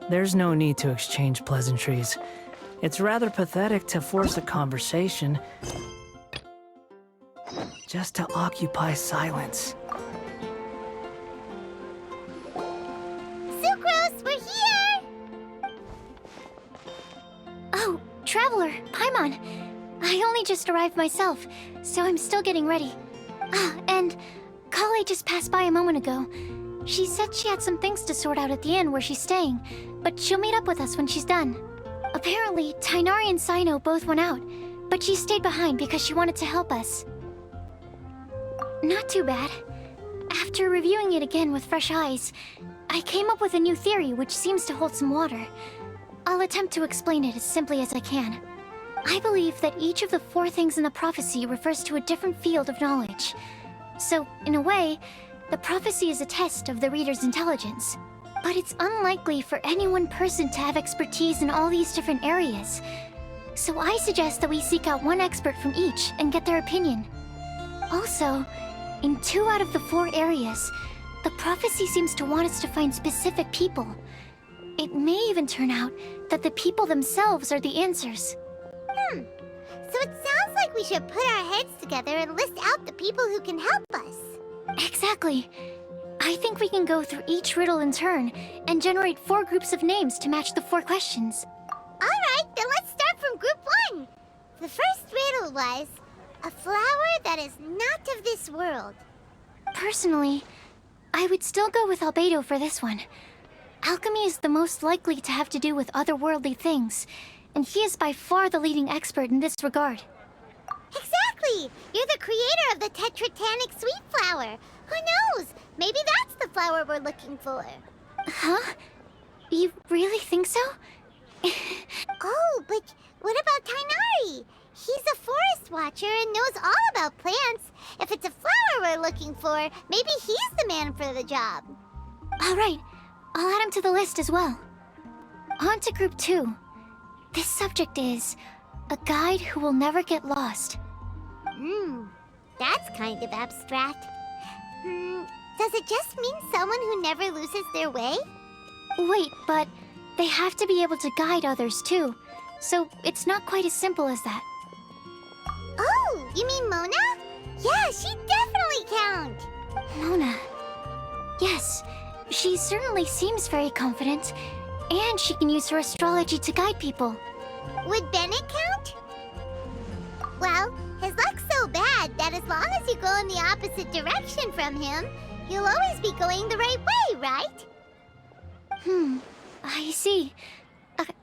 There's no need to exchange pleasantries. It's rather pathetic to force a conversation just to occupy silence. Sucrose, we're here! Oh, Traveler, Paimon. I only just arrived myself, so I'm still getting ready. Ah, and Kale just passed by a moment ago. She said she had some things to sort out at the inn where she's staying, but she'll meet up with us when she's done. Apparently, Tainari and Sino both went out, but she stayed behind because she wanted to help us. Not too bad. After reviewing it again with fresh eyes, I came up with a new theory which seems to hold some water. I'll attempt to explain it as simply as I can. I believe that each of the 4 things in the prophecy refers to a different field of knowledge. So, in a way, the prophecy is a test of the reader's intelligence. But it's unlikely for any one person to have expertise in all these different areas. So I suggest that we seek out one expert from each and get their opinion. Also, in 2 out of the 4 areas, the prophecy seems to want us to find specific people. It may even turn out that the people themselves are the answers. So it sounds like we should put our heads together and list out the people who can help us. Exactly. I think we can go through each riddle in turn and generate 4 groups of names to match the 4 questions. Alright, then let's start from group 1. The first riddle was, a flower that is not of this world. Personally, I would still go with Albedo for this one. Alchemy is the most likely to have to do with otherworldly things, and he is by far the leading expert in this regard. Exactly! You're the creator of the tetratanic sweet flower. Who knows? Maybe that's the flower we're looking for. Huh? You really think so? Oh, but what about Tainari? He's a forest watcher and knows all about plants. If it's a flower we're looking for, maybe he's the man for the job. Alright, I'll add him to the list as well. On to group 2. This subject is a guide who will never get lost. That's kind of abstract. Does it just mean someone who never loses their way? Wait, but they have to be able to guide others too, so it's not quite as simple as that. Oh, you mean Mona? Yeah, she definitely counts. Mona. Yes, she certainly seems very confident, and she can use her astrology to guide people. Would Bennett count? Well, his luck's so bad that as long as you go in the opposite direction from him, you'll always be going the right way, right? I see.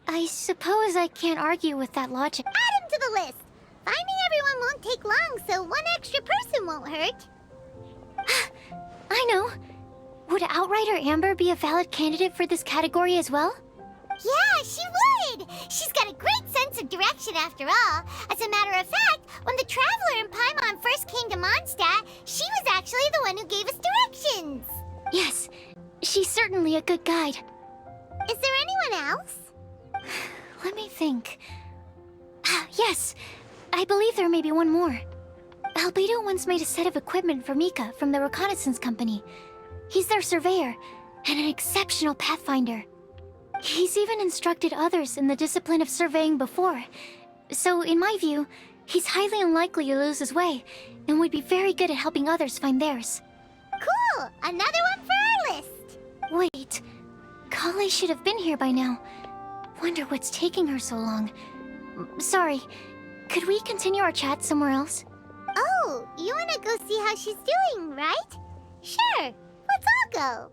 I suppose I can't argue with that logic. Add him to the list. Finding everyone won't take long, so one extra person won't hurt. I know. Would Outrider Amber be a valid candidate for this category as well? Yeah, she would! She's got a great sense of direction after all. As a matter of fact, when the Traveler and Paimon first came to Mondstadt, she was actually the one who gave us directions. Yes, she's certainly a good guide. Is there anyone else? Let me think. Yes, I believe there may be one more. Albedo once made a set of equipment for Mika from the reconnaissance company. He's their surveyor, and an exceptional pathfinder. He's even instructed others in the discipline of surveying before. So, in my view, he's highly unlikely to lose his way, and would be very good at helping others find theirs. Cool! Another one for our list! Wait, Kale should have been here by now. Wonder what's taking her so long. Sorry, could we continue our chat somewhere else? Oh, you wanna go see how she's doing, right? Sure, let's all go.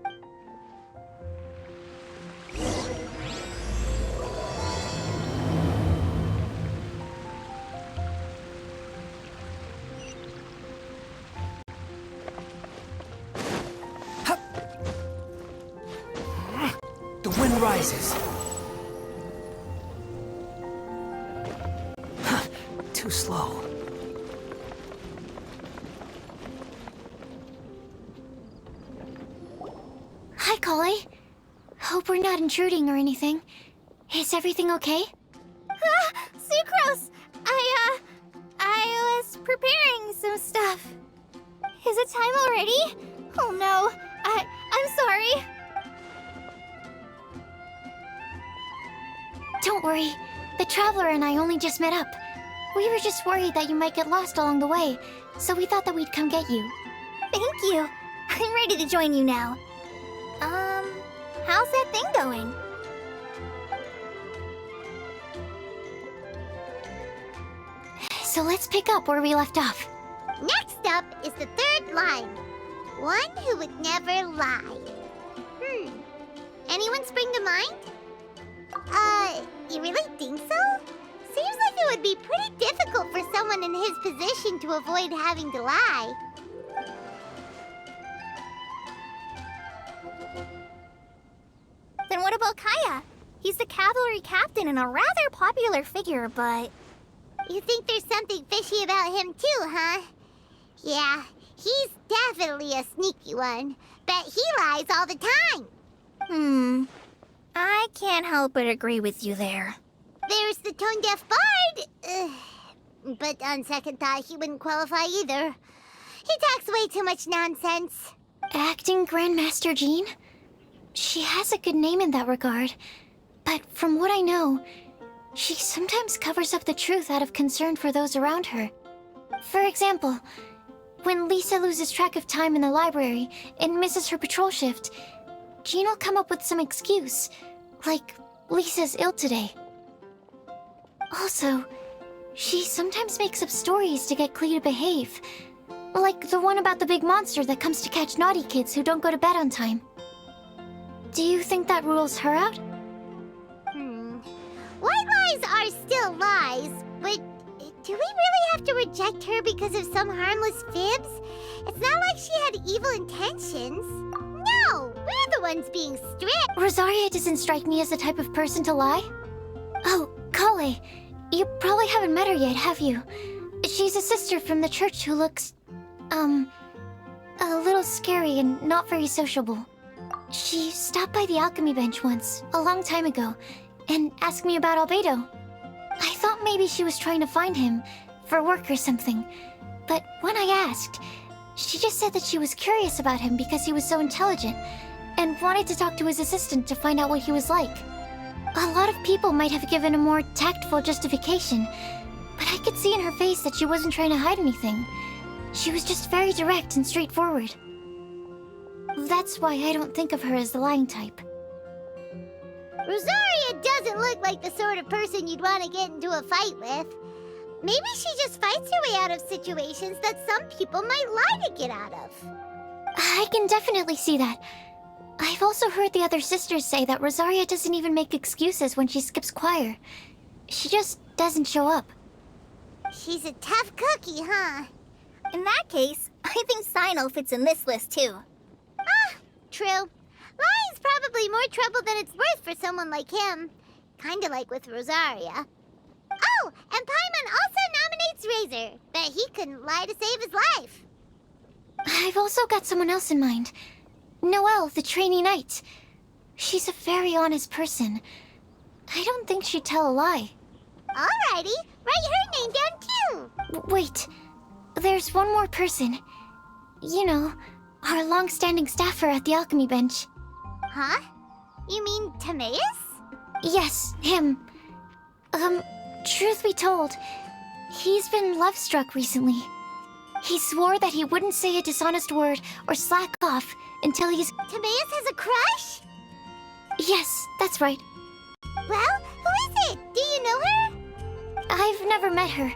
The wind rises. Too slow. Hi, Kale. Hope we're not intruding or anything. Is everything okay? Sucrose! I was preparing some stuff. Is it time already? Oh no, I'm sorry. worry. The Traveler and I only just met up. We were just worried that you might get lost along the way, so we thought that we'd come get you. Thank you. I'm ready to join you now. How's that thing going? So let's pick up where we left off. Next up is the third line. One who would never lie. Anyone spring to mind? You really think so? Seems like it would be pretty difficult for someone in his position to avoid having to lie. Then what about Kaya? He's the cavalry captain and a rather popular figure, but... You think there's something fishy about him too, huh? Yeah, he's definitely a sneaky one. Bet he lies all the time. I can't help but agree with you there. There's the tone-deaf bard. But on second thought, he wouldn't qualify either. He talks way too much nonsense. Acting Grandmaster Jean? She has a good name in that regard. But from what I know, she sometimes covers up the truth out of concern for those around her. For example, when Lisa loses track of time in the library and misses her patrol shift, Jean will come up with some excuse, like Lisa's ill today. Also, she sometimes makes up stories to get Klee to behave, like the one about the big monster that comes to catch naughty kids who don't go to bed on time. Do you think that rules her out? White lies are still lies, but do we really have to reject her because of some harmless fibs? It's not like she had evil intentions. No, we're the ones being strict. Rosaria doesn't strike me as the type of person to lie. Oh, Kale, you probably haven't met her yet, have you? She's a sister from the church who looks, a little scary and not very sociable. She stopped by the alchemy bench once, a long time ago, and asked me about Albedo. I thought maybe she was trying to find him, for work or something. But when I asked, she just said that she was curious about him because he was so intelligent, and wanted to talk to his assistant to find out what he was like. A lot of people might have given a more tactful justification, but I could see in her face that she wasn't trying to hide anything. She was just very direct and straightforward. That's why I don't think of her as the lying type. Rosaria doesn't look like the sort of person you'd want to get into a fight with. Maybe she just fights her way out of situations that some people might lie to get out of. I can definitely see that. I've also heard the other sisters say that Rosaria doesn't even make excuses when she skips choir. She just doesn't show up. She's a tough cookie, huh? In that case, I think Sinal fits in this list too. True. Lying's probably more trouble than it's worth for someone like him. Kinda like with Rosaria. Oh, and Paimon also nominates Razor. Bet he couldn't lie to save his life. I've also got someone else in mind. Noelle, the trainee knight. She's a very honest person. I don't think she'd tell a lie. Alrighty, write her name down too. Wait, there's one more person. You know, our long-standing staffer at the alchemy bench. Huh? You mean Timaeus? Yes, him. Truth be told, he's been love-struck recently. He swore that he wouldn't say a dishonest word or slack off until he's... Timaeus has a crush? Yes, that's right. Well, who is it? Do you know her? I've never met her.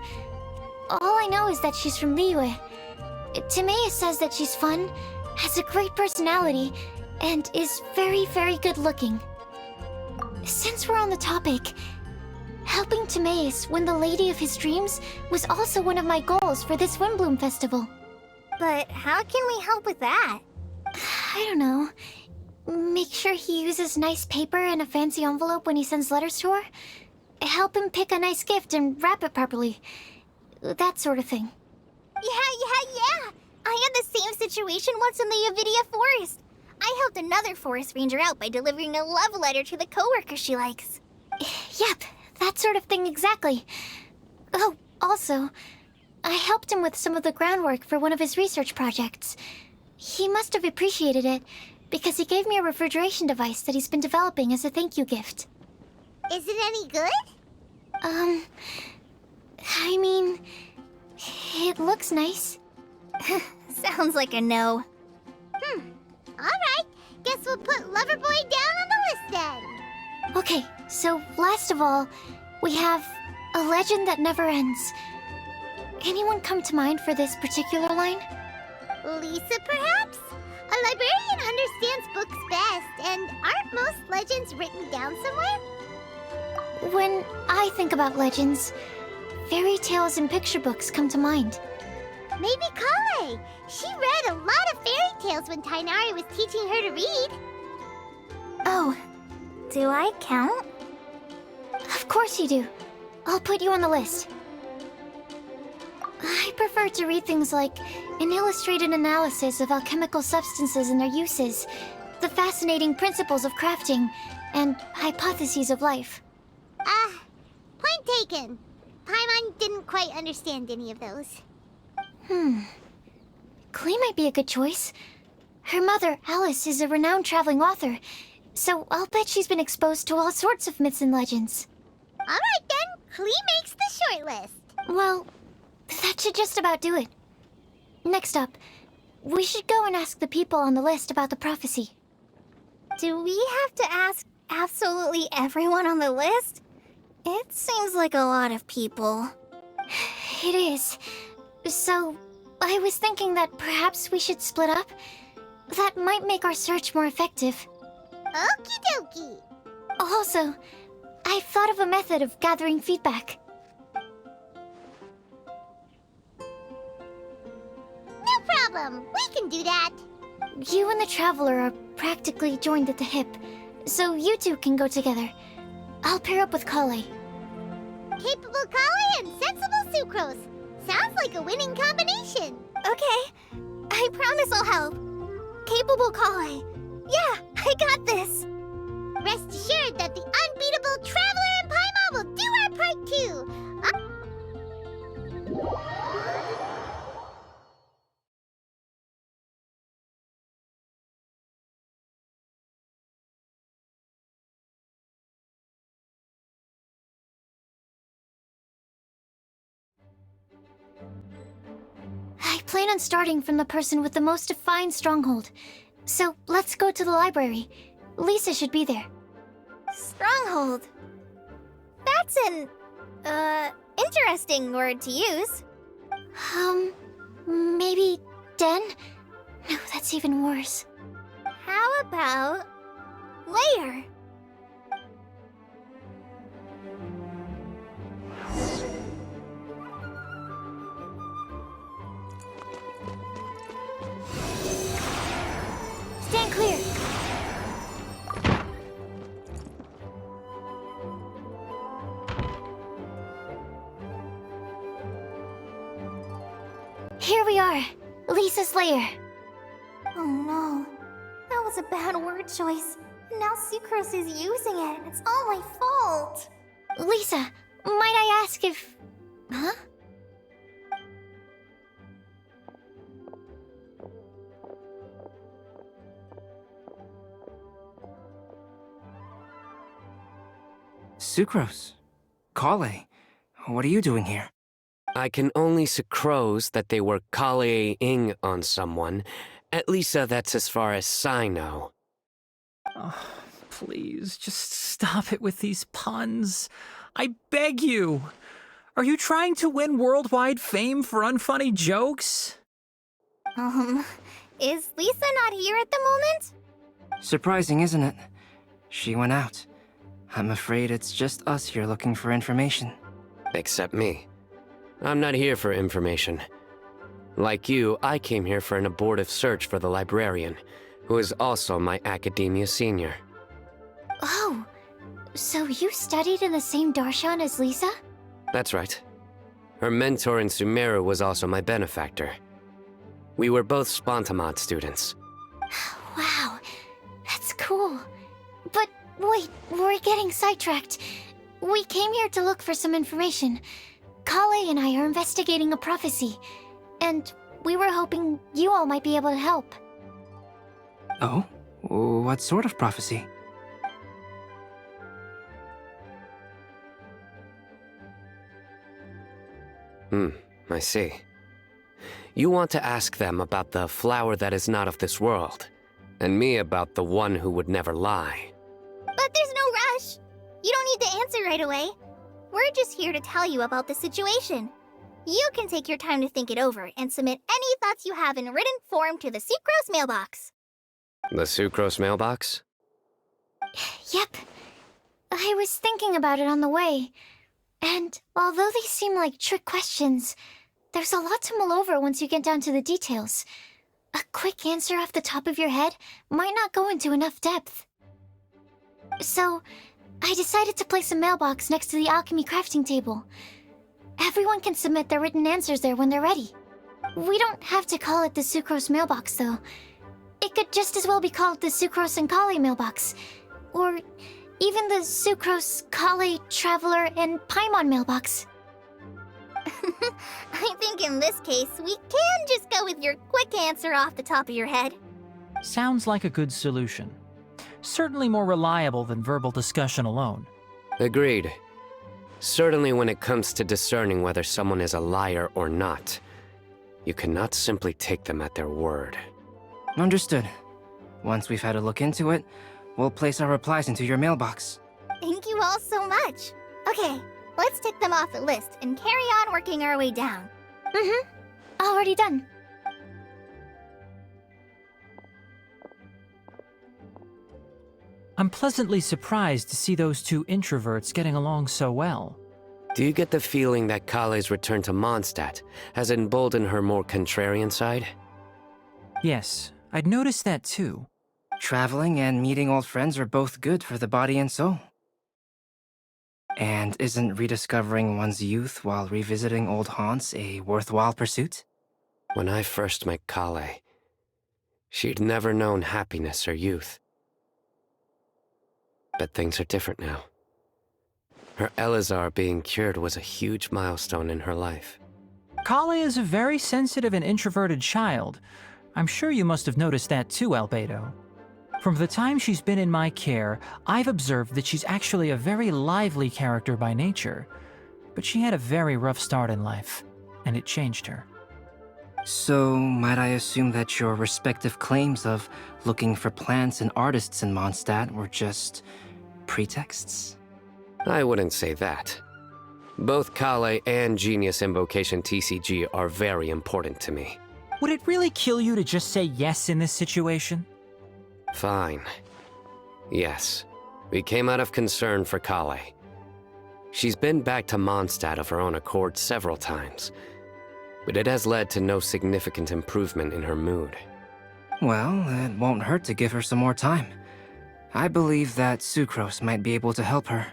All I know is that she's from Liyue. Timaeus says that she's fun, has a great personality, and is very, very good-looking. Since we're on the topic, helping Timaeus win the lady of his dreams was also one of my goals for this Windblume festival. But how can we help with that? I don't know. Make sure he uses nice paper and a fancy envelope when he sends letters to her. Help him pick a nice gift and wrap it properly. That sort of thing. Yeah. I had the same situation once in the Avidia Forest. I helped another forest ranger out by delivering a love letter to the coworker she likes. Yep, that sort of thing exactly. Oh, also, I helped him with some of the groundwork for one of his research projects. He must have appreciated it, because he gave me a refrigeration device that he's been developing as a thank you gift. Is it any good? I mean, it looks nice. Sounds like a no. Alright, guess we'll put Loverboy down on the list then. Okay, so last of all, we have a legend that never ends. Anyone come to mind for this particular line? Lisa, perhaps? A librarian understands books best, and aren't most legends written down somewhere? When I think about legends, fairy tales and picture books come to mind. Maybe Kale. She read a lot of fairy tales when Tainari was teaching her to read. Oh, do I count? Of course you do. I'll put you on the list. I prefer to read things like an illustrated analysis of alchemical substances and their uses, the fascinating principles of crafting, and hypotheses of life. Point taken. Paimon didn't quite understand any of those. Klee might be a good choice. Her mother, Alice, is a renowned traveling author, so I'll bet she's been exposed to all sorts of myths and legends. Alright then, Klee makes the short list. Well, that should just about do it. Next up, we should go and ask the people on the list about the prophecy. Do we have to ask absolutely everyone on the list? It seems like a lot of people. It is. So, I was thinking that perhaps we should split up. That might make our search more effective. Okie dokie. Also, I've thought of a method of gathering feedback. No problem. We can do that. You and the Traveler are practically joined at the hip, so you two can go together. I'll pair up with Kale. Capable Kale and sensible Sucrose. Sounds like a winning combination. Okay, I promise I'll help. Capable Kale. Yeah, I got this. Rest assured that the unbeatable Traveler and Paimon will do our part too. I plan on starting from the person with the most defined stronghold. So let's go to the library. Lisa should be there. Stronghold. That's an, interesting word to use. Maybe den? No, that's even worse. How about layer? Stand clear. Here we are, Lisa's lair. Oh no, that was a bad word choice. Now Sucrose is using it. It's all my fault. Lisa, might I ask if... Huh? Sucrose. Kale. What are you doing here? I can only sucrose that they were Kale-ing on someone. At least that's as far as I know. Oh, please, just stop it with these puns. I beg you. Are you trying to win worldwide fame for unfunny jokes? Is Lisa not here at the moment? Surprising, isn't it? She went out. I'm afraid it's just us here looking for information. Except me. I'm not here for information. Like you, I came here for an abortive search for the librarian, who is also my academia senior. Oh, so you studied in the same darshan as Lisa? That's right. Her mentor in Sumeru was also my benefactor. We were both Spontamod students. Wow, that's cool. But wait, we're getting sidetracked. We came here to look for some information. Kale and I are investigating a prophecy, and we were hoping you all might be able to help. Oh? What sort of prophecy? I see. You want to ask them about the flower that is not of this world, and me about the one who would never lie. But there's no rush. You don't need to answer right away. We're just here to tell you about the situation. You can take your time to think it over and submit any thoughts you have in written form to the Sucrose mailbox. The Sucrose mailbox? Yep. I was thinking about it on the way. And although they seem like trick questions, there's a lot to mull over once you get down to the details. A quick answer off the top of your head might not go into enough depth. So, I decided to place a mailbox next to the alchemy crafting table. Everyone can submit their written answers there when they're ready. We don't have to call it the Sucrose mailbox, though. It could just as well be called the Sucrose and Kale mailbox. Or even the Sucrose, Kale, Traveler, and Paimon mailbox. I think in this case, we can just go with your quick answer off the top of your head. Sounds like a good solution. Certainly more reliable than verbal discussion alone. Agreed. Certainly when it comes to discerning whether someone is a liar or not, you cannot simply take them at their word. Understood. Once we've had a look into it, we'll place our replies into your mailbox. Thank you all so much. Okay, let's tick them off the list and carry on working our way down. Already done. I'm pleasantly surprised to see those two introverts getting along so well. Do you get the feeling that Kale's return to Mondstadt has emboldened her more contrarian side? Yes, I'd noticed that too. Traveling and meeting old friends are both good for the body and soul. And isn't rediscovering one's youth while revisiting old haunts a worthwhile pursuit? When I first met Kale, she'd never known happiness or youth. But things are different now. Her Elazar being cured was a huge milestone in her life. Kale is a very sensitive and introverted child. I'm sure you must have noticed that too, Albedo. From the time she's been in my care, I've observed that she's actually a very lively character by nature. But she had a very rough start in life, and it changed her. So, might I assume that your respective claims of looking for plants and artists in Mondstadt were just pretexts? I wouldn't say that. Both Kale and Genius Invocation TCG are very important to me. Would it really kill you to just say yes in this situation? Fine. Yes, we came out of concern for Kale. She's been back to Mondstadt of her own accord several times, but it has led to no significant improvement in her mood. Well, it won't hurt to give her some more time. I believe that Sucrose might be able to help her.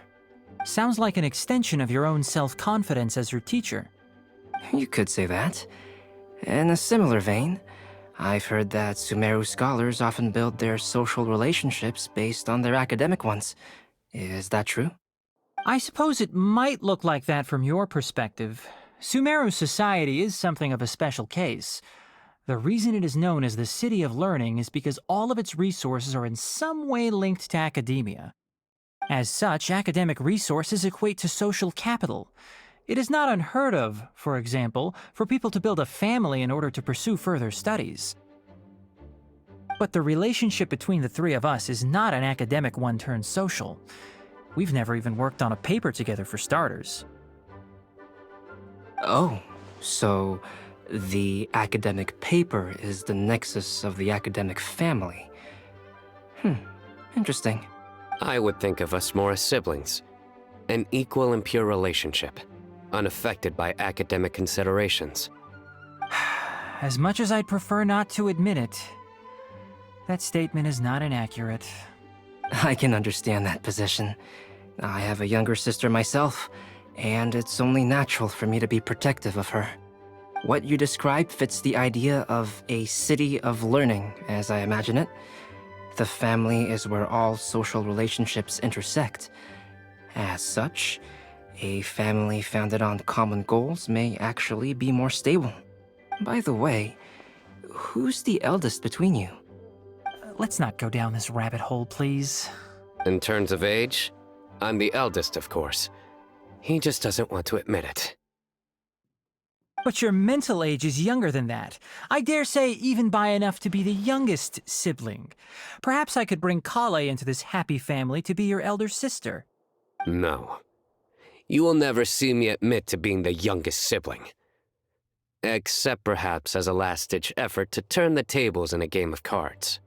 Sounds like an extension of your own self-confidence as her teacher. You could say that. In a similar vein, I've heard that Sumeru scholars often build their social relationships based on their academic ones. Is that true? I suppose it might look like that from your perspective. Sumeru society is something of a special case. The reason it is known as the City of Learning is because all of its resources are in some way linked to academia. As such, academic resources equate to social capital. It is not unheard of, for example, for people to build a family in order to pursue further studies. But the relationship between the three of us is not an academic one turned social. We've never even worked on a paper together for starters. Oh, so the academic paper is the nexus of the academic family. Interesting. I would think of us more as siblings. An equal and pure relationship, unaffected by academic considerations. As much as I'd prefer not to admit it, that statement is not inaccurate. I can understand that position. I have a younger sister myself, and it's only natural for me to be protective of her. What you describe fits the idea of a city of learning, as I imagine it. The family is where all social relationships intersect. As such, a family founded on common goals may actually be more stable. By the way, who's the eldest between you? Let's not go down this rabbit hole, please. In terms of age, I'm the eldest, of course. He just doesn't want to admit it. But your mental age is younger than that. I dare say even by enough to be the youngest sibling. Perhaps I could bring Kale into this happy family to be your elder sister. No. You will never see me admit to being the youngest sibling. Except perhaps as a last-ditch effort to turn the tables in a game of cards.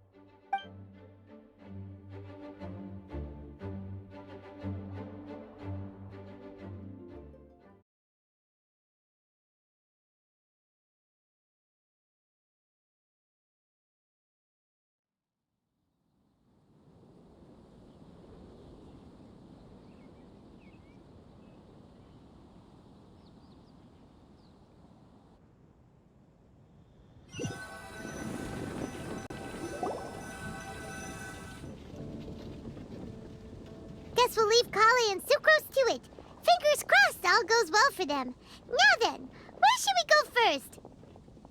Guess we'll leave Kale and Sucrose to it. Fingers crossed all goes well for them. Now then, where should we go first?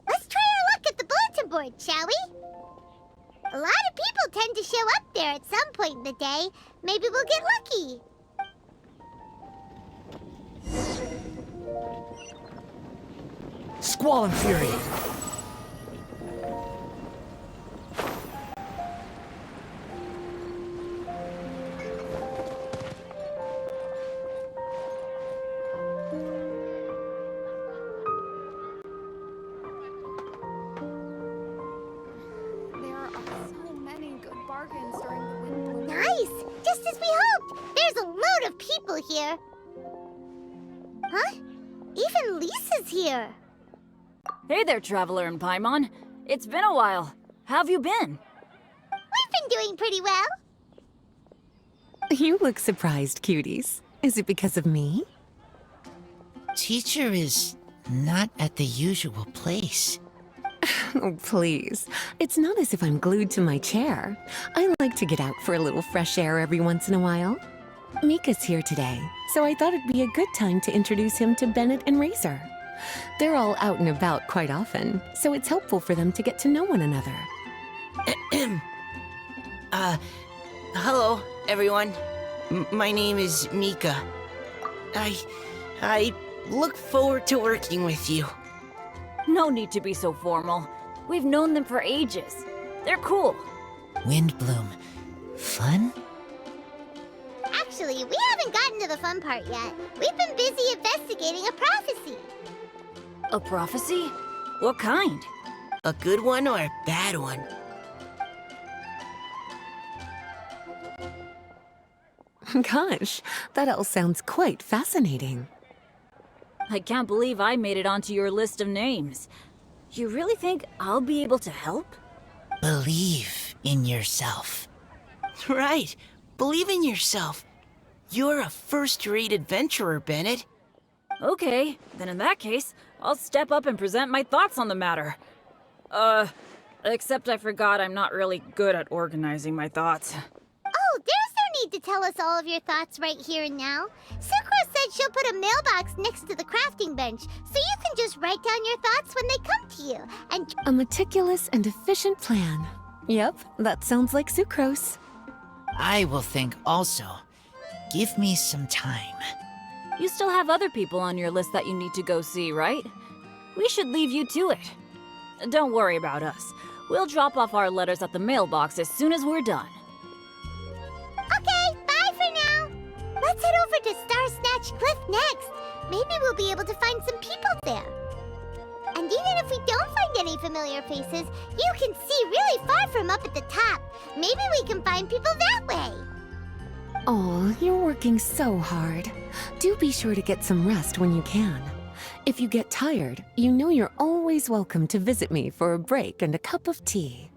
Let's try our luck at the bulletin board, shall we? A lot of people tend to show up there at some point in the day. Maybe we'll get lucky. Squall and Fury! There are so many good bargains during the Windblume. Nice! Just as we hoped! There's a load of people here. Huh? Even Lisa's here. Hey there, Traveler in Paimon. It's been a while. How have you been? We've been doing pretty well. You look surprised, cuties. Is it because of me? Teacher is not at the usual place. Oh, please. It's not as if I'm glued to my chair. I like to get out for a little fresh air every once in a while. Mika's here today, so I thought it'd be a good time to introduce him to Bennett and Razor. They're all out and about quite often, so it's helpful for them to get to know one another. Hello, everyone. My name is Mika. I look forward to working with you. No need to be so formal. We've known them for ages. They're cool. Windblume. Fun? Actually, we haven't gotten to the fun part yet. We've been busy investigating a prophecy. A prophecy? What kind? A good one or a bad one? Gosh, that all sounds quite fascinating. I can't believe I made it onto your list of names. You really think I'll be able to help? Believe in yourself. Right. Believe in yourself. You're a first-rate adventurer, Bennett. Okay, then in that case, I'll step up and present my thoughts on the matter. Except I forgot I'm not really good at organizing my thoughts. Oh, there's no need to tell us all of your thoughts right here and now. Sucrose said she'll put a mailbox next to the crafting bench, so you can just write down your thoughts when they come to you. And A meticulous and efficient plan. Yep, that sounds like Sucrose. I will think also. Give me some time. You still have other people on your list that you need to go see, right? We should leave you to it. Don't worry about us. We'll drop off our letters at the mailbox as soon as we're done. okay, bye for now. Let's head over to Star Snatch Cliff next. Maybe we'll be able to find some people there. And even if we don't find any familiar faces, you can see really far from up at the top. Maybe we can find people that way. Oh, you're working so hard. Do be sure to get some rest when you can. If you get tired, you know you're always welcome to visit me for a break and a cup of tea.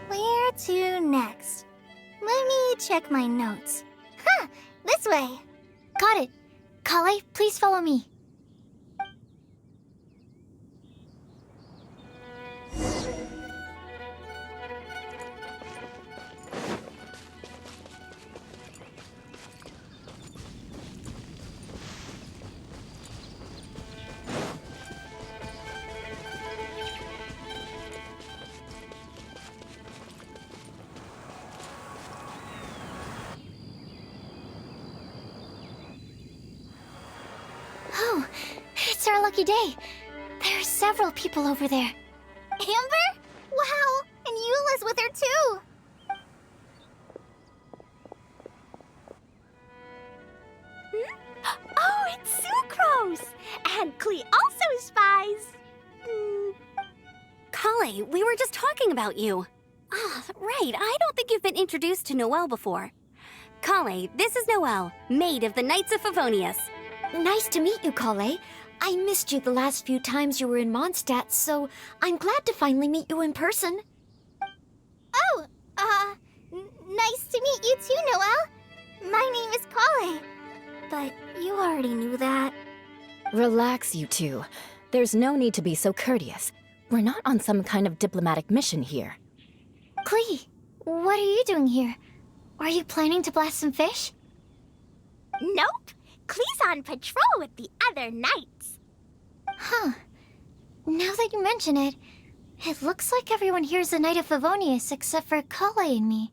Where to next? Let me check my notes. Huh, this way. Got it. Kale, please follow me. lucky day. There are several people over there. Amber? Wow, and Eula's with her too. Oh, it's Sucrose! And Klee also spies. Kale, we were just talking about you. Ah, right, I don't think you've been introduced to Noelle before. Kale, this is Noelle, maid of the Knights of Favonius. Nice to meet you, Kale. I missed you the last few times you were in Mondstadt, so I'm glad to finally meet you in person. Oh, nice to meet you too, Noelle. My name is Kale. But you already knew that. Relax, you two. There's no need to be so courteous. We're not on some kind of diplomatic mission here. Klee, what are you doing here? Are you planning to blast some fish? Nope. Klee's on patrol with the other knights. Huh. Now that you mention it, it looks like everyone here's a Knight of Favonius except for Kale and me.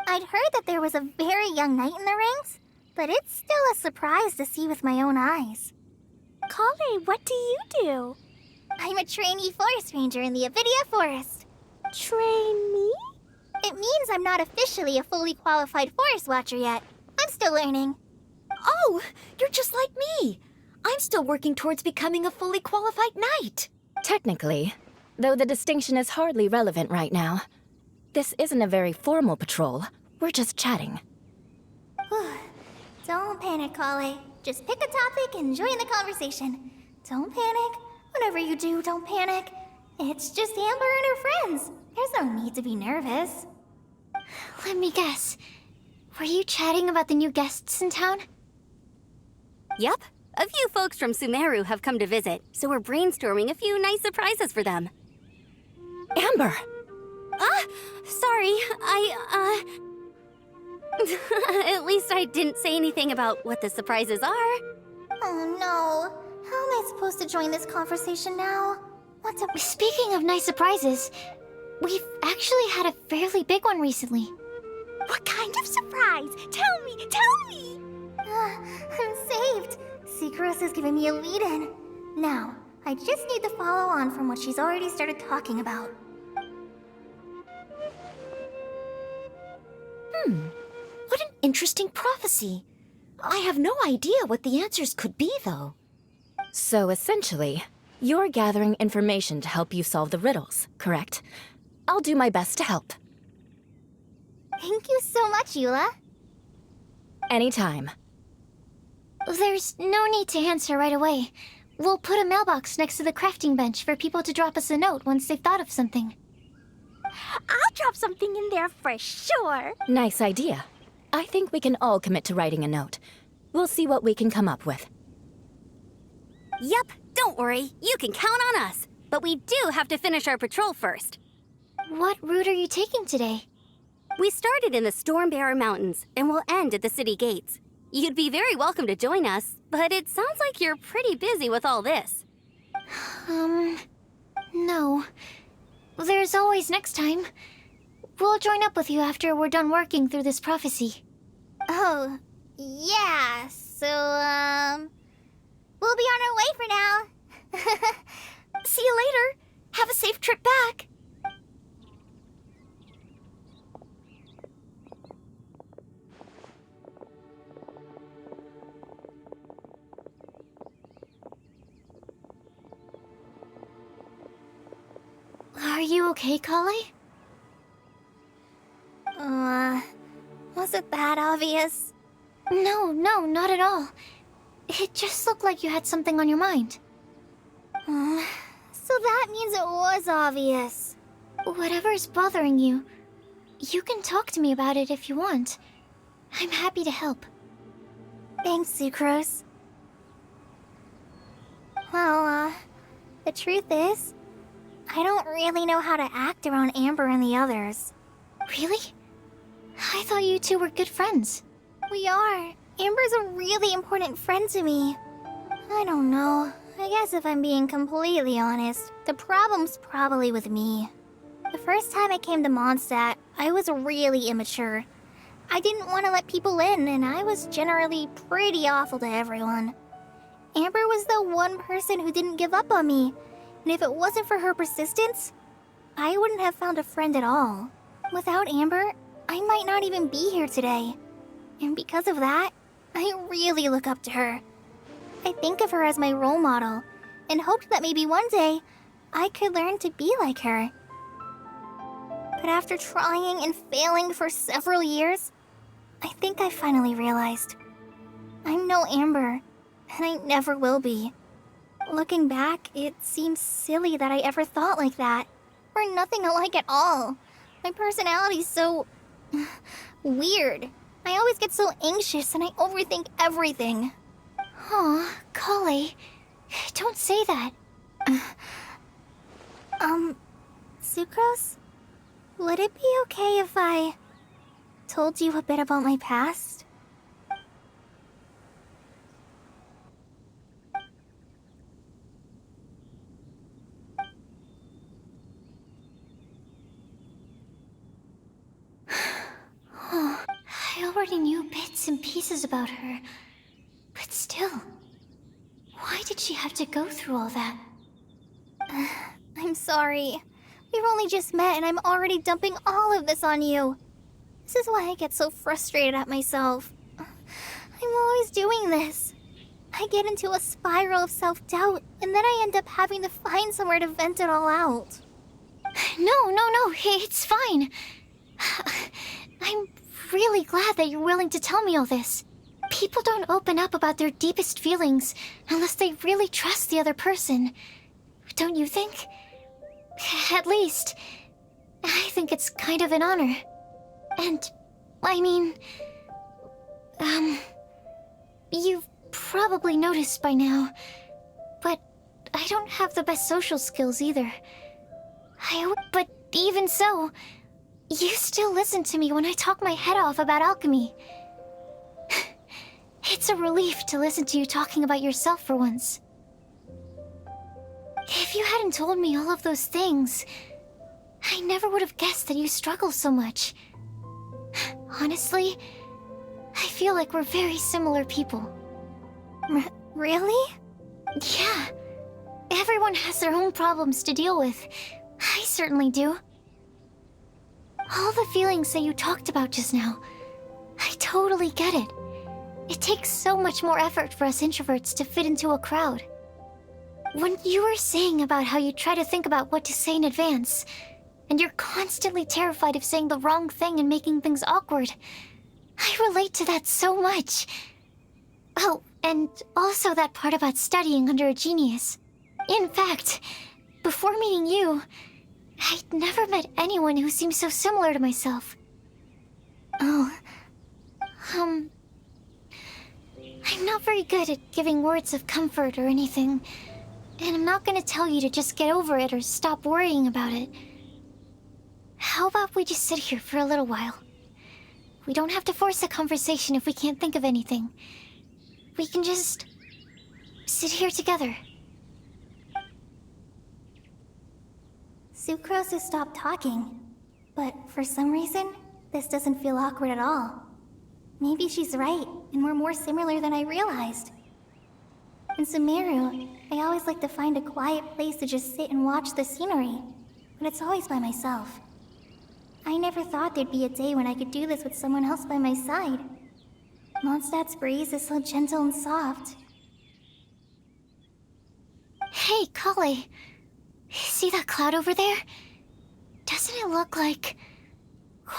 I'd heard that there was a very young knight in the ranks, but it's still a surprise to see with my own eyes. Kale, what do you do? I'm a trainee forest ranger in the Avidia Forest. Trainee? It means I'm not officially a fully qualified forest watcher yet. I'm still learning. Oh, you're just like me. I'm still working towards becoming a fully qualified knight. Technically, though the distinction is hardly relevant right now. This isn't a very formal patrol. We're just chatting. Don't panic, Kale. Just pick a topic and join the conversation. Don't panic. Whatever you do, don't panic. It's just Amber and her friends. There's no need to be nervous. Let me guess. Were you chatting about the new guests in town? Yep. A few folks from Sumeru have come to visit, so we're brainstorming a few nice surprises for them. Amber! Sorry, At least I didn't say anything about what the surprises are. Oh no. How am I supposed to join this conversation now? Speaking of nice surprises, we've actually had a fairly big one recently. What kind of surprise? Tell me! I'm saved. Sucrose is giving me a lead-in. Now, I just need to follow on from what she's already started talking about. What an interesting prophecy. I have no idea what the answers could be, though. So essentially, you're gathering information to help you solve the riddles, correct? I'll do my best to help. Thank you so much, Eula. Anytime. There's no need to answer right away. We'll put a mailbox next to the crafting bench for people to drop us a note once they've thought of something. I'll drop something in there for sure. Nice idea. I think we can all commit to writing a note. We'll see what we can come up with. Yep, don't worry. You can count on us. But we do have to finish our patrol first. What route are you taking today? We started in the Stormbearer Mountains, and we'll end at the city gates. You'd be very welcome to join us, but it sounds like you're pretty busy with all this. No. There's always next time. We'll join up with you after we're done working through this prophecy. Oh, yeah, so, we'll be on our way for now. See you later. Have a safe trip back. Are you okay, Kale? Was it that obvious? No, not at all. It just looked like you had something on your mind. So that means it was obvious. Whatever's bothering you, you can talk to me about it if you want. I'm happy to help. Thanks, Sucrose. Well, the truth is, I don't really know how to act around Amber and the others. Really? I thought you two were good friends. We are. Amber's a really important friend to me. I don't know. I guess if I'm being completely honest, the problem's probably with me. The first time I came to Mondstadt, I was really immature. I didn't want to let people in, and I was generally pretty awful to everyone. Amber was the one person who didn't give up on me. And if it wasn't for her persistence, I wouldn't have found a friend at all. Without Amber, I might not even be here today. And because of that, I really look up to her. I think of her as my role model, and hoped that maybe one day, I could learn to be like her. But after trying and failing for several years, I think I finally realized I'm no Amber, and I never will be. Looking back, it seems silly that I ever thought like that. We're nothing alike at all. My personality's so weird. I always get so anxious and I overthink everything. Aw, Kale, don't say that. Sucrose? Would it be okay if I told you a bit about my past? Oh, I already knew bits and pieces about her. But still, why did she have to go through all that? I'm sorry. We've only just met and I'm already dumping all of this on you. This is why I get so frustrated at myself. I'm always doing this. I get into a spiral of self-doubt, and then I end up having to find somewhere to vent it all out. No, it's fine. I'm really glad that you're willing to tell me all this. People don't open up about their deepest feelings unless they really trust the other person. Don't you think? At least, I think it's kind of an honor. And, I mean, you've probably noticed by now, but I don't have the best social skills either. But even so, you still listen to me when I talk my head off about alchemy. It's a relief to listen to you talking about yourself for once. If you hadn't told me all of those things, I never would have guessed that you struggle so much. Honestly, I feel like we're very similar people. Really? Yeah. Everyone has their own problems to deal with. I certainly do. All the feelings that you talked about just now, I totally get it. It takes so much more effort for us introverts to fit into a crowd. When you were saying about how you try to think about what to say in advance, and you're constantly terrified of saying the wrong thing and making things awkward, I relate to that so much. Oh, and also that part about studying under a genius. In fact, before meeting you, I'd never met anyone who seemed so similar to myself. Oh. I'm not very good at giving words of comfort or anything, and I'm not gonna tell you to just get over it or stop worrying about it. How about we just sit here for a little while? We don't have to force a conversation if we can't think of anything. We can just sit here together. Sucrose has stopped talking, but for some reason, this doesn't feel awkward at all. Maybe she's right, and we're more similar than I realized. In Sumeru, I always like to find a quiet place to just sit and watch the scenery, but it's always by myself. I never thought there'd be a day when I could do this with someone else by my side. Mondstadt's breeze is so gentle and soft. Hey, Kale. See that cloud over there? Doesn't it look like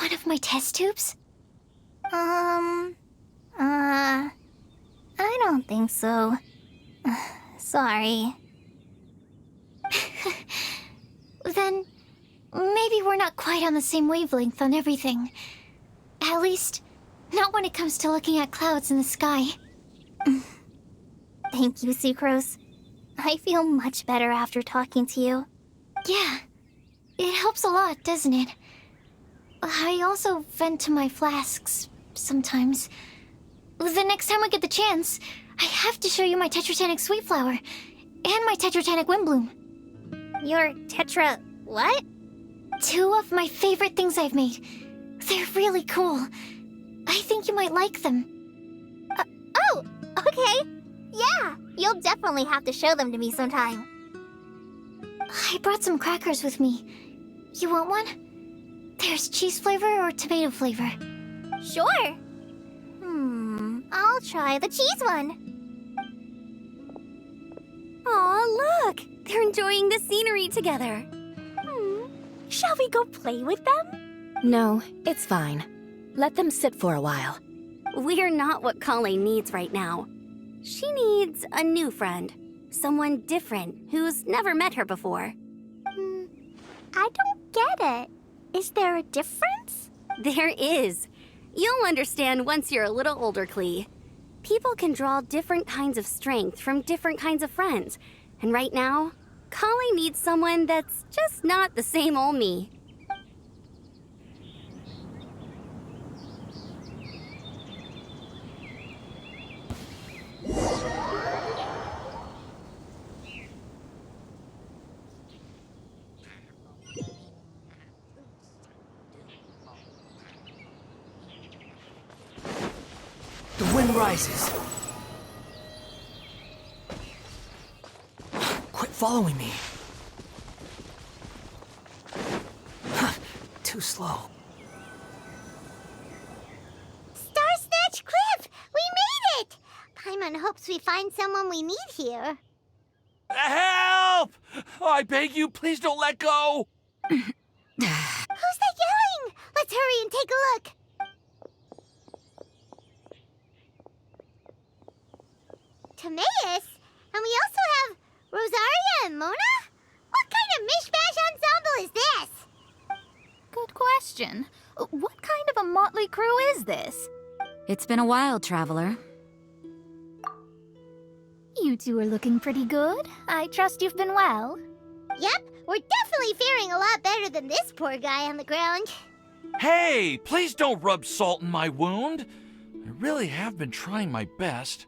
one of my test tubes? I don't think so. Sorry. Then, maybe we're not quite on the same wavelength on everything. At least, not when it comes to looking at clouds in the sky. Thank you, Sucrose. I feel much better after talking to you. Yeah, it helps a lot, doesn't it? I also vent to my flasks sometimes. The next time I get the chance, I have to show you my Tetratanic Sweet Flower and my Tetratanic Windblume. Your Tetra... what? 2 of my favorite things I've made. They're really cool. I think you might like them. Oh, okay. Yeah, You'll definitely have to show them to me sometime. I brought some crackers with me. You want one? There's cheese flavor or tomato flavor. Sure. I'll try the cheese one. Aw, look! They're enjoying the scenery together. Shall we go play with them? No, it's fine. Let them sit for a while. We're not what Kale needs right now. She needs a new friend. Someone different who's never met her before. I don't get it. Is there a difference? There is. You'll understand once you're a little older, Klee. People can draw different kinds of strength from different kinds of friends. And right now, Kale needs someone that's just not the same old me. The wind rises. Quit following me. Too slow. Star Snatch Cliff! We made it! Paimon hopes we find someone we need here. Help! I beg you, please don't let go! Who's that yelling? Let's hurry and take a look. Timaeus? And we also have Rosaria and Mona? What kind of mishmash ensemble is this? Good question. What kind of a motley crew is this? It's been a while, Traveler. You two are looking pretty good. I trust you've been well. Yep, we're definitely faring a lot better than this poor guy on the ground. Hey, please don't rub salt in my wound. I really have been trying my best.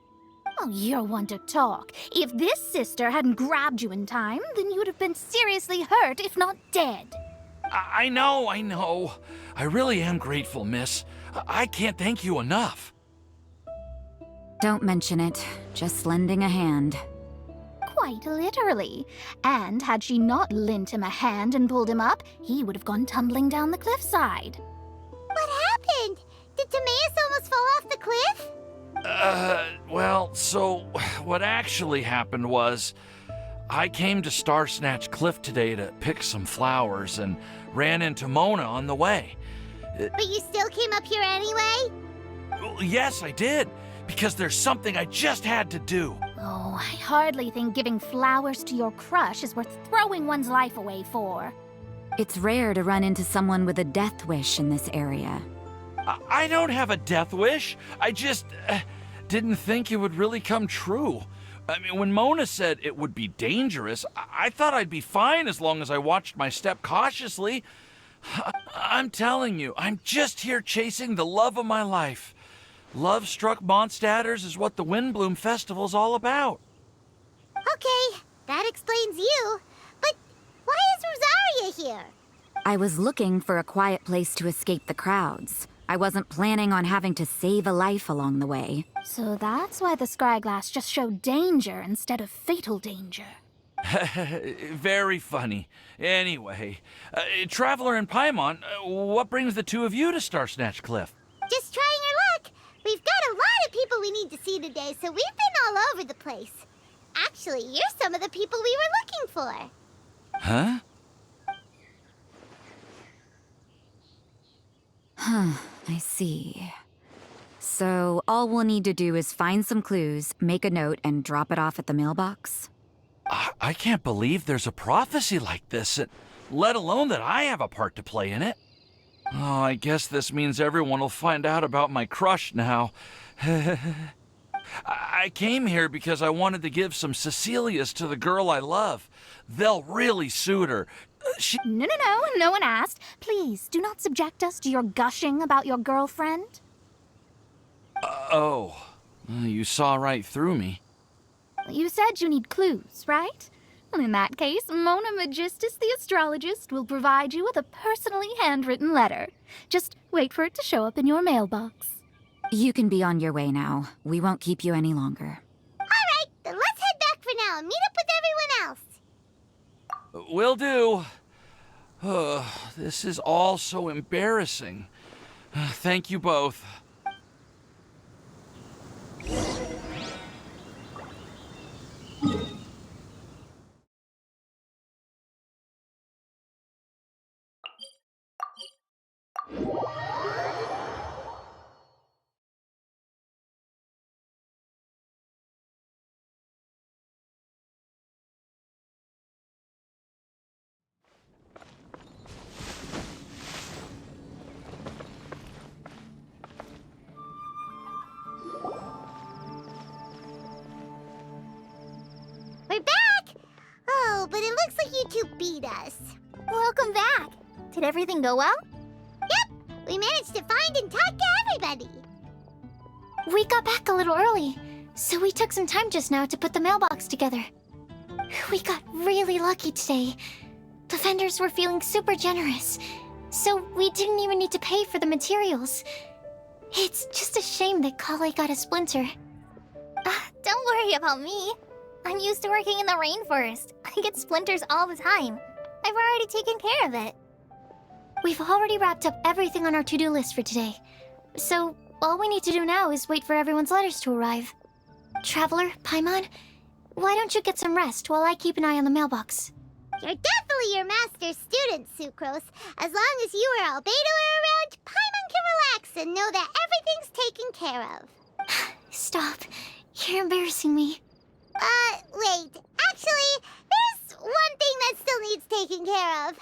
Oh, you're one to talk. If this sister hadn't grabbed you in time, then you would have been seriously hurt, if not dead. I know. I really am grateful, miss. I can't thank you enough. Don't mention it. Just lending a hand. Quite literally. And had she not lent him a hand and pulled him up, he would have gone tumbling down the cliffside. What happened? Did Timaeus almost fall off the cliff? Well, so what actually happened was I came to Star Snatch Cliff today to pick some flowers and ran into Mona on the way. But you still came up here anyway? Yes, I did, because there's something I just had to do. Oh, I hardly think giving flowers to your crush is worth throwing one's life away for. It's rare to run into someone with a death wish in this area. I don't have a death wish. I just didn't think it would really come true. I mean, when Mona said it would be dangerous, I thought I'd be fine as long as I watched my step cautiously. I'm telling you, I'm just here chasing the love of my life. Love-struck Mondstadters is what the Windblume Festival's all about. Okay, that explains you. But why is Rosaria here? I was looking for a quiet place to escape the crowds. I wasn't planning on having to save a life along the way. So that's why the scryglass just showed danger instead of fatal danger. Very funny. Anyway, Traveler and Paimon, what brings the two of you to Star Snatch Cliff? Just trying our luck. We've got a lot of people we need to see today, so we've been all over the place. Actually, you're some of the people we were looking for. Huh? I see. So all we'll need to do is find some clues, make a note, and drop it off at the mailbox? I can't believe there's a prophecy like this, let alone that I have a part to play in it. Oh, I guess this means everyone will find out about my crush now. I came here because I wanted to give some Cecilias to the girl I love. They'll really suit her. No one asked. Please, do not subject us to your gushing about your girlfriend. You saw right through me. You said you need clues, right? Well, in that case, Mona Magistus the astrologist will provide you with a personally handwritten letter. Just wait for it to show up in your mailbox. You can be on your way now. We won't keep you any longer. All right, then let's now and meet up with everyone else. Will do. This is all so embarrassing. Thank you both. We're back! Oh, but it looks like you two beat us. Welcome back. Did everything go well? Yep, we managed to find and talk to everybody. We got back a little early, so we took some time just now to put the mailbox together. We got really lucky today. The vendors were feeling super generous, so we didn't even need to pay for the materials. It's just a shame that Kale got a splinter. Don't worry about me. I'm used to working in the rainforest. I get splinters all the time. I've already taken care of it. We've already wrapped up everything on our to-do list for today. So, all we need to do now is wait for everyone's letters to arrive. Traveler, Paimon, why don't you get some rest while I keep an eye on the mailbox? You're definitely your master's student, Sucrose. As long as you or Albedo are around, Paimon can relax and know that everything's taken care of. Stop. You're embarrassing me. Wait. Actually, there's one thing that still needs taking care of.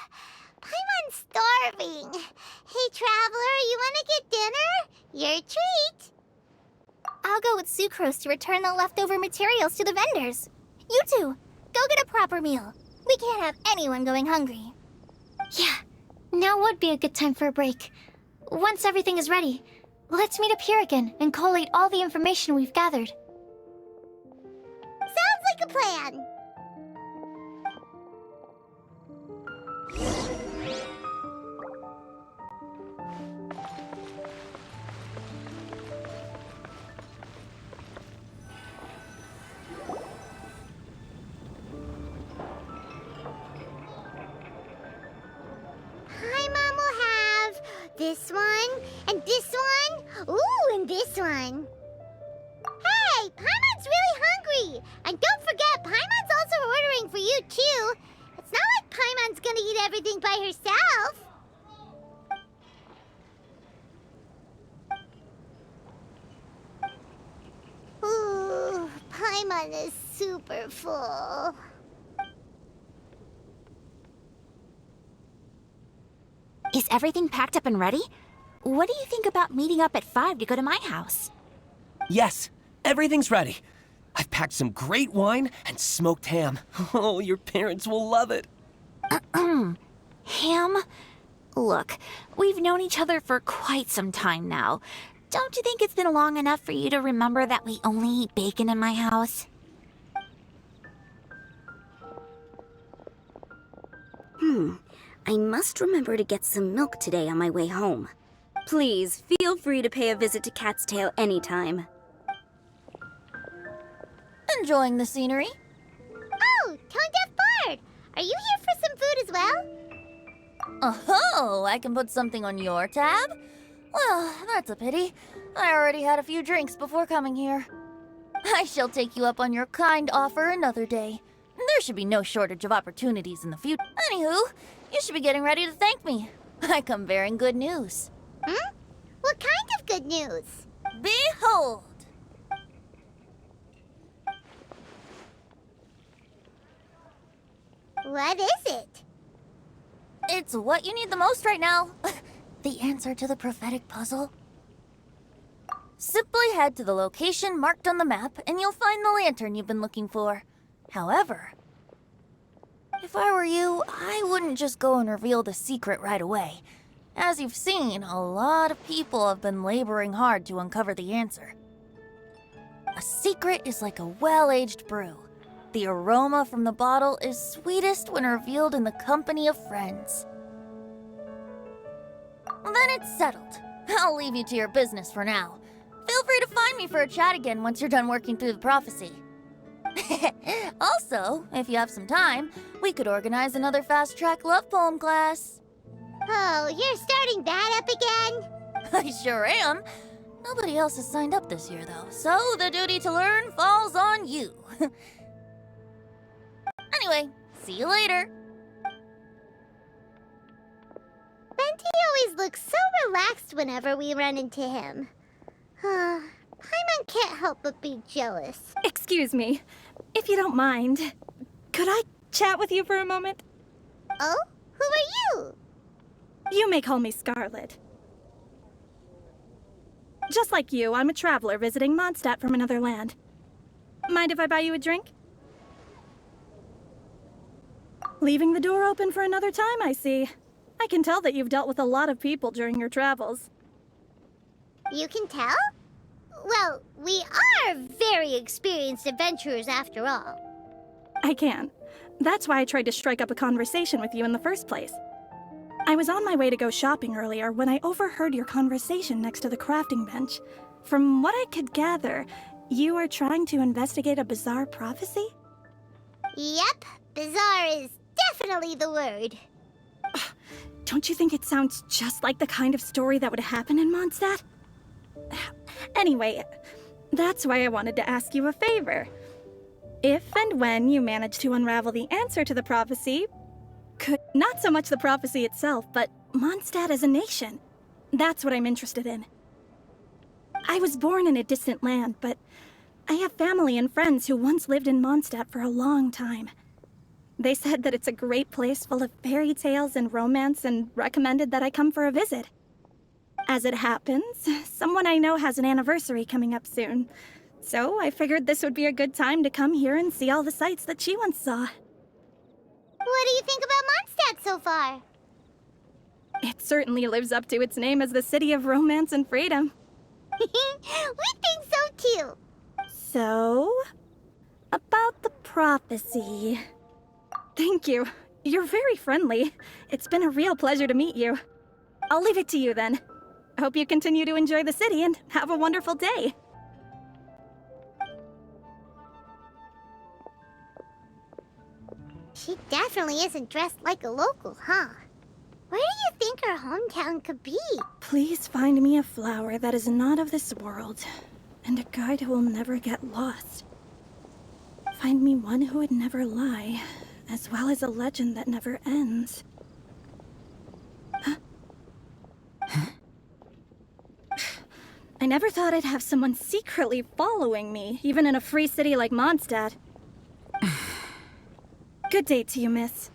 Paimon's starving. Hey, Traveler, you want to get dinner? Your treat. I'll go with Sucrose to return the leftover materials to the vendors. You two, go get a proper meal. We can't have anyone going hungry. Yeah, now would be a good time for a break. Once everything is ready, let's meet up here again and collate all the information we've gathered. Sounds like a plan. Paimon will have this one, and this one, ooh, and this one. Hey, Paimon's really hungry! And don't forget, Paimon's also ordering for you, too. It's not like Paimon's gonna eat everything by herself. Ooh, Paimon is super full. Is everything packed up and ready? What do you think about meeting up at 5 to go to my house? Yes, everything's ready. I've packed some great wine and smoked ham. Oh, your parents will love it. Ham? Look, we've known each other for quite some time now. Don't you think it's been long enough for you to remember that we only eat bacon in my house? I must remember to get some milk today on my way home. Please, feel free to pay a visit to Cat's Tail anytime. Enjoying the scenery? Oh, Tone Deaf Bard! Are you here for some food as well? Oh, I can put something on your tab? Well, that's a pity. I already had a few drinks before coming here. I shall take you up on your kind offer another day. There should be no shortage of opportunities in the future. Anywho, you should be getting ready to thank me. I come bearing good news. What kind of good news? Behold! What is it? It's what you need the most right now. The answer to the prophetic puzzle. Simply head to the location marked on the map and you'll find the lantern you've been looking for. However, if I were you, I wouldn't just go and reveal the secret right away. As you've seen, a lot of people have been laboring hard to uncover the answer. A secret is like a well-aged brew. The aroma from the bottle is sweetest when revealed in the company of friends. Then it's settled. I'll leave you to your business for now. Feel free to find me for a chat again once you're done working through the prophecy. Also, if you have some time, we could organize another fast-track love poem class. Oh, you're starting that up again? I sure am. Nobody else has signed up this year, though, so the duty to learn falls on you. Anyway, see you later. Benti always looks so relaxed whenever we run into him. Paimon can't help but be jealous. Excuse me, if you don't mind, could I chat with you for a moment? Oh? Who are you? You may call me Scarlet. Just like you, I'm a traveler visiting Mondstadt from another land. Mind if I buy you a drink? Leaving the door open for another time, I see. I can tell that you've dealt with a lot of people during your travels. You can tell? Well, we are very experienced adventurers after all. I can. That's why I tried to strike up a conversation with you in the first place. I was on my way to go shopping earlier when I overheard your conversation next to the crafting bench. From what I could gather, you are trying to investigate a bizarre prophecy? Yep, bizarre is definitely the word. Don't you think it sounds just like the kind of story that would happen in Mondstadt? Anyway, that's why I wanted to ask you a favor. If and when you manage to unravel the answer to the prophecy, could not so much the prophecy itself, but Mondstadt as a nation. That's what I'm interested in. I was born in a distant land, but I have family and friends who once lived in Mondstadt for a long time. They said that it's a great place full of fairy tales and romance and recommended that I come for a visit. As it happens, someone I know has an anniversary coming up soon. So I figured this would be a good time to come here and see all the sights that she once saw. What do you think about Mondstadt so far? It certainly lives up to its name as the city of romance and freedom. We think so too. So, about the prophecy. Thank you. You're very friendly. It's been a real pleasure to meet you. I'll leave it to you then. Hope you continue to enjoy the city and have a wonderful day. She definitely isn't dressed like a local, huh? Where do you think her hometown could be? Please find me a flower that is not of this world, and a guide who will never get lost. Find me one who would never lie, as well as a legend that never ends. Huh? I never thought I'd have someone secretly following me, even in a free city like Mondstadt. Good day to you, miss.